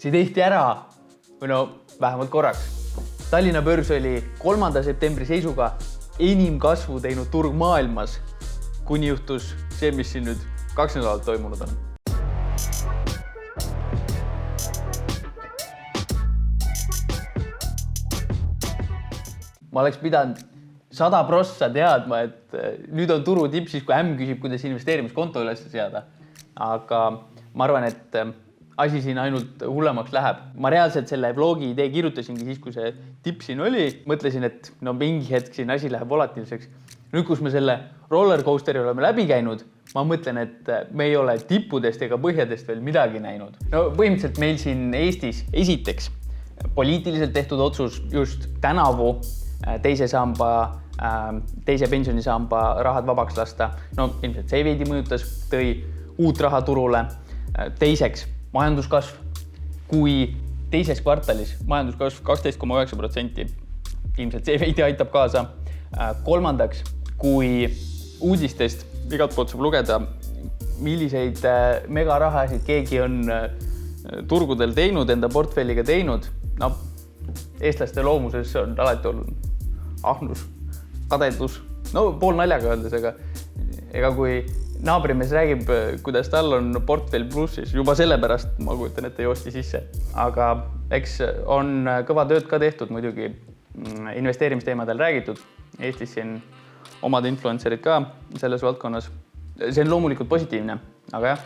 see tehti ära, või no vähemalt korraks. Tallinna börs oli 3. septembri seisuga enim kasvu teinud turg maailmas, kuni juhtus see, mis siin nüüd 2 nädalat toimunud on. Ma oleks pidanud 100% teadma, et nüüd on turu tipp siis, kui ämm küsib, kuidas investeerimiskonto üles seada. Aga ma arvan, et asi siin ainult hullemaks läheb. Ma reaalselt selle vlogi idee kirjutasingi siis, kui see tipp siin oli. Mõtlesin, et no mingi hetk siin asi läheb volatiilseks. Nüüd, kus me selle rollercoasteri oleme läbi käinud, ma mõtlen, et me ei ole tippudest ega põhjadest veel midagi näinud. No põhimõtteliselt meil siin Eestis esiteks poliitiliselt tehtud otsus just tänavu teise pensionisamba rahad vabaks lasta. No ilmselt see veidi mõjutas, tõi uut raha turule. Teiseks, majanduskasv. Kui teises kvartalis majanduskasv 12,9%, ilmselt see veidi aitab kaasa. Kolmandaks, kui uudistest igalt poolt saab lugeda, milliseid megarahasid keegi on turgudel teinud, enda portfelliga teinud. No, eestlaste loomuses on alati olnud ahnus, kadedus, no pool naljaga öeldes, ega kui naabrimees räägib, kuidas tal on portfell plussis, juba sellepärast ma kujutan, et ei joosti sisse. Aga eks on kõva tööd ka tehtud, muidugi investeerimisteemadel räägitud. Eestis siin omad influencerid ka selles valdkonnas. See on loomulikult positiivne, aga jah,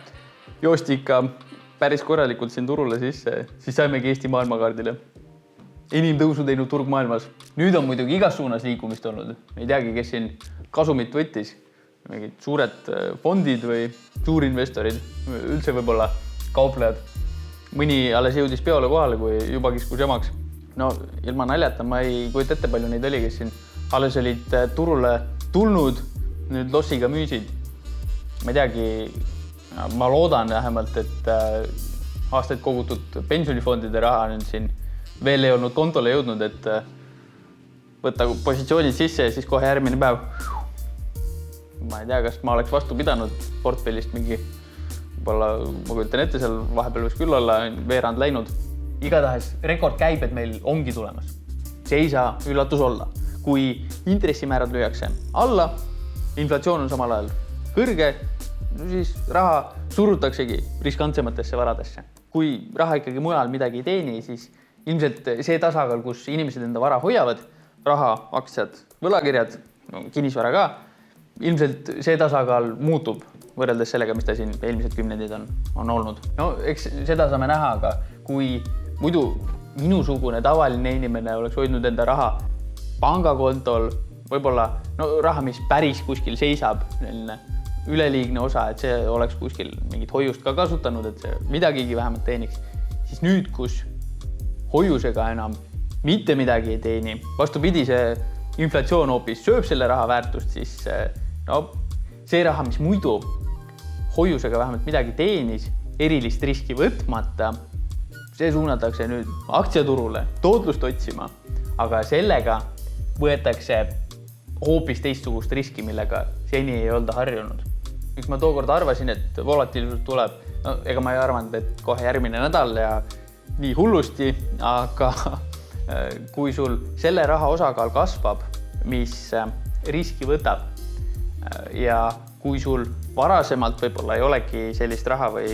joosti ikka päris korralikult siin turule sisse, siis saimegi Eesti maailmakaardile. Enim tõusu teinud turg maailmas. Nüüd on muidugi igas suunas liikumist olnud. Ei teagi, kes siin kasumit võttis. Mingid suured fondid või suurinvestorid, üldse võib-olla kauplejad. Mõni alles jõudis peole kohale, kui juba kiskus jamaks. No ilma naljata ma ei kujuta ette palju neid oli, kes siin alles olid turule tulnud, nüüd lossiga müüsid. Ma ei teagi, ma loodan vähemalt, et aastaid kogutud pensionifondide raha nüüd siin veel ei olnud kontole jõudnud, et võtta positsioonid sisse ja siis kohe järgmine päev. Ma ei tea, kas ma oleks vastu pidanud portfellist mingi, võib-olla ma kujutan ette, seal vahepeal võiks küll olla veerand läinud. Igatahes rekordkäibed meil ongi tulemas. See ei saa üllatus olla. Kui intressimäärad lüüakse alla, inflatsioon on samal ajal kõrge, siis raha surutaksegi riskantsematesse varadesse. Kui raha ikkagi mujal midagi ei teeni, siis ilmselt see tasakaal, kus inimesed enda vara hoiavad, raha, aktsiad, võlakirjad, kinnisvara ka, ilmselt see tasakaal muutub võrreldes sellega, mis ta siin eelmised kümnendid on olnud. No eks seda saame näha, aga kui muidu minusugune tavaline inimene oleks hoidnud enda raha pangakontol, võib-olla raha, mis päris kuskil seisab, üleliigne osa, et see oleks kuskil mingit hoiust ka kasutanud, et see midagigi vähemalt teeniks, siis nüüd, kus hoiusega enam mitte midagi ei teeni. Vastupidi, see inflatsioon hoopis sööb selle raha väärtust, siis see raha, mis muidu hoiusega vähemalt midagi teenis, erilist riski võtmata, see suunatakse nüüd aktsiaturule tootlust otsima, aga sellega võetakse hoopis teistsugust riski, millega seni ei olda harjunud. Miks ma tookord arvasin, et volatiilsus tuleb, ega ma ei arvanud, et kohe järgmine nädal ja nii hullusti, aga kui sul selle raha osakaal kasvab, mis riski võtab ja kui sul varasemalt võib-olla ei olegi sellist raha või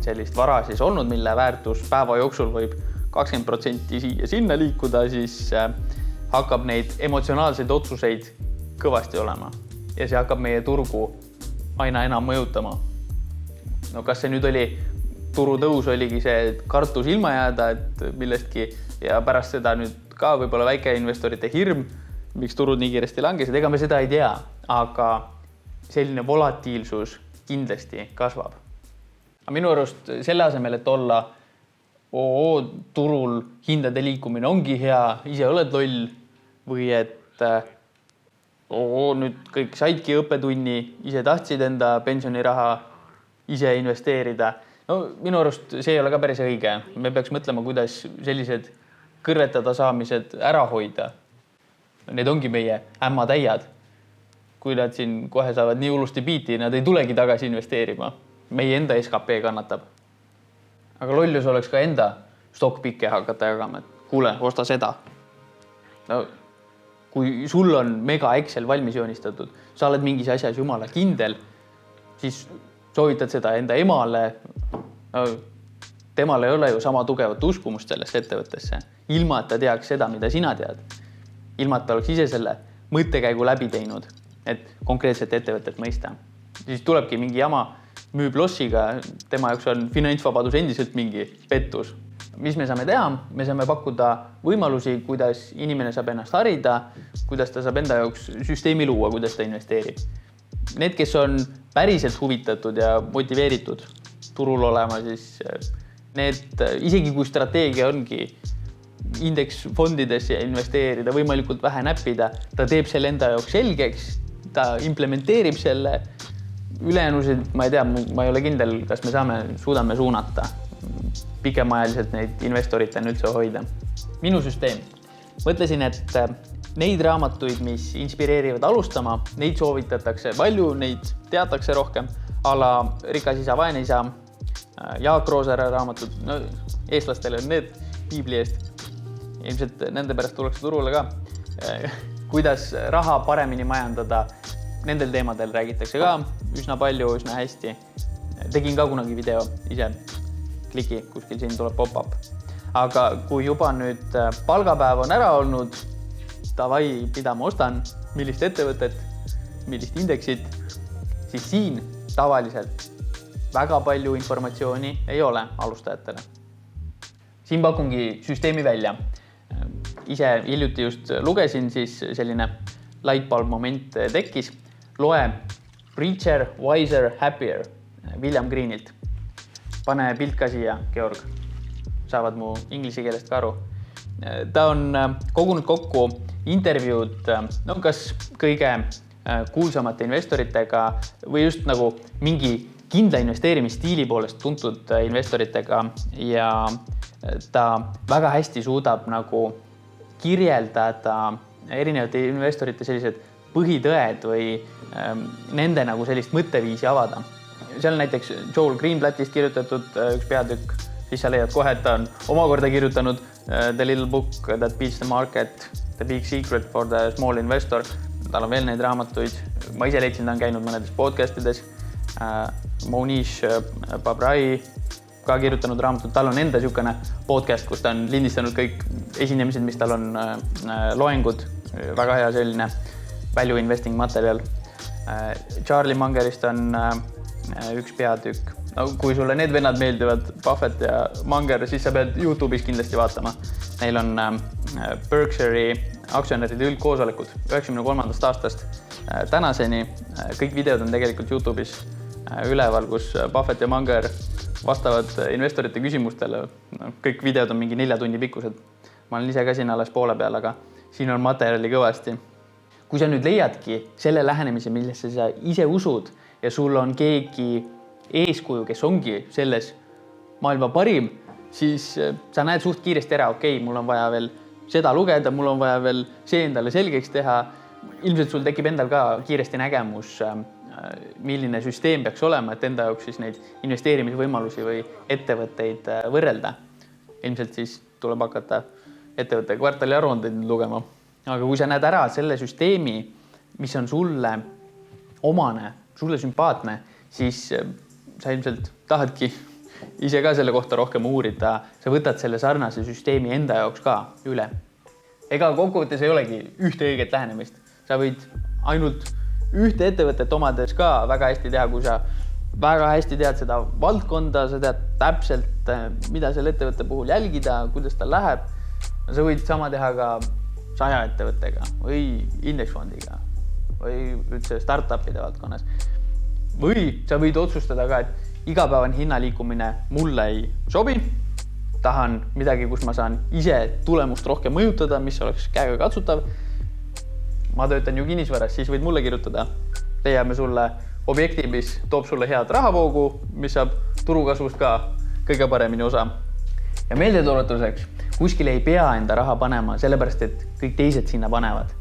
sellist vara siis olnud, mille väärtus päeva jooksul võib 20% siia sinna liikuda, siis hakkab neid emotsionaalseid otsuseid kõvasti olema ja see hakkab meie turgu aina enam mõjutama. No kas see nüüd oli turutõus oligi see kartus ilma jääda, et millestki ja pärast seda nüüd ka võib-olla väikeinvestorite hirm, miks turud nii kiiresti langesid, ega me seda ei tea, aga selline volatiilsus kindlasti kasvab. Aga minu arust selle asemel, et olla turul hindade liikumine ongi hea, ise oled loll või et nüüd kõik saidki õppetunni, ise tahtsid enda pensioniraha ise investeerida. No minu arust see ei ole ka päris õige. Me peaks mõtlema, kuidas sellised kõrvetada saamised ära hoida. Need ongi meie ämmatäiad. Kui nad siin kohe saavad nii hullusti piiti, nad ei tulegi tagasi investeerima. Meie enda SKP kannatab. Aga lollus oleks ka enda stock-pick'e hakata jagama, et kuule, osta seda. No, kui sul on mega Excel valmis joonistatud, sa oled mingis asjas jumala kindel, siis soovitad seda enda emale. No, temal ei ole ju sama tugevat uskumust sellest ettevõttesse, ilma et ta teaks seda, mida sina tead. Ilma et ta oleks ise selle mõttekäigu läbi teinud, et konkreetset ettevõtet mõista. Siis tulebki mingi jama, müüb lossiga, tema jaoks on finantsvabadus endiselt mingi pettus. Mis me saame teha? Me saame pakkuda võimalusi, kuidas inimene saab ennast harida, kuidas ta saab enda jaoks süsteemi luua, kuidas ta investeerib. Need, kes on päriselt huvitatud ja motiveeritud turul olema, siis need, isegi kui strateegia ongi indeksfondidesse investeerida, võimalikult vähe näppida, ta teeb selle enda jaoks selgeks, ta implementeerib selle ülejäänusid, ma ei tea, ma ei ole kindel, kas me suudame suunata pikemaajaliselt neid investoritena üldse hoida. Minu süsteem. Mõtlesin, et neid raamatuid, mis inspireerivad alustama, neid soovitatakse palju, neid teatakse rohkem. Ala Rikas isa, vaene isa, Jaak Roosaare raamatud, no, eestlastele on need piibli eest. Ilmselt nende pärast tuleks turule ka. Kuidas raha paremini majandada, nendel teemadel räägitakse ka üsna palju, üsna hästi. Tegin ka kunagi video ise, kliki, kuskil siin tuleb pop-up. Aga kui juba nüüd palgapäev on ära olnud, davai, mida ma ostan, millist ettevõtet, millist indeksit, siis siin tavaliselt väga palju informatsiooni ei ole alustajatele. Siin pakungi süsteemi välja. Ise hiljuti just lugesin, siis selline lightbulb moment tekkis. Loe Richer, Wiser, Happier William Greenilt. Pane pilt ka siia, Georg. Saavad mu inglise keelest ka aru. Ta on kogunud kokku intervjuud, no kas kõige kuulsamate investoritega või just nagu mingi kindla investeerimisstiili poolest tuntud investoritega ja ta väga hästi suudab nagu kirjeldada erinevate investorite sellised põhitõed või nende nagu sellist mõtteviisi avada. Seal näiteks Joel Greenblattist kirjutatud üks peatükk, siis sa leiad kohe, et ta on omakorda kirjutanud The Little Book That Beats the Market, The Big Secret for the Small Investor. Tal on veel neid raamatuid. Ma ise leidsin, ta on käinud mõnedes podcastides. Monish Babrai ka kirjutanud raamatut. Tal on enda niisugune podcast, kus ta on lindistanud kõik esinemised, mis tal on loengud. Väga hea selline value investing materjal. Charlie Mungerist on üks peatükk. No, kui sulle need vennad meeldivad, Buffett ja Munger, siis sa pead YouTube'is kindlasti vaatama. Neil on Berkshire'i aktsionäride üldkoosolekud 93. aastast tänaseni. Kõik videod on tegelikult YouTube'is üleval, kus Buffett ja Munger vastavad investorite küsimustele. Kõik videod on mingi 4 tunni pikkused. Ma olen ise ka siin alles poole peal, aga siin on materjali kõvasti. Kui sa nüüd leiadki selle lähenemise, millesse sa ise usud ja sul on keegi eeskuju, kes ongi selles maailma parim, siis sa näed suht kiiresti ära, okei, mul on vaja veel seda lugeda, mul on vaja veel see endale selgeks teha. Ilmselt sul tekib endal ka kiiresti nägemus, milline süsteem peaks olema, et enda jaoks siis neid investeerimisvõimalusi või ettevõtteid võrrelda. Ilmselt siis tuleb hakata ettevõtte kvartali aruandeid lugema. Aga kui sa näed ära selle süsteemi, mis on sulle omane, sulle sümpaatne, siis sa ilmselt tahadki ise ka selle kohta rohkem uurida. Sa võtad selle sarnase süsteemi enda jaoks ka üle. Ega kokkuvõttes ei olegi ühte õiget lähenemist. Sa võid ainult ühte ettevõtet omades ka väga hästi teha, kui sa väga hästi tead seda valdkonda, sa tead täpselt, mida selle ettevõtte puhul jälgida, kuidas ta läheb. Sa võid sama teha ka 100 ettevõttega või indeksfondiga või üldse startupide valdkonnas. Või sa võid otsustada ka, et igapäevane hinnaliikumine mulle ei sobi. Tahan midagi, kus ma saan ise tulemust rohkem mõjutada, mis oleks käega katsutav. Ma töötan ju kinnisvaras, siis võid mulle kirjutada. Leiame sulle objekti, mis toob sulle head rahavoogu, mis saab turukasvust ka kõige paremini osa. Ja meeldetuletuseks, kuskil ei pea enda raha panema, sellepärast, et kõik teised sinna panevad.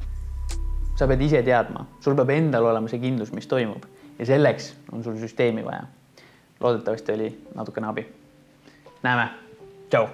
Sa pead ise teadma, sul peab endal olema see kindlus, mis toimub. Ja selleks on sul süsteemi vaja. Loodetavasti oli natukene abi. Näeme. Tšau!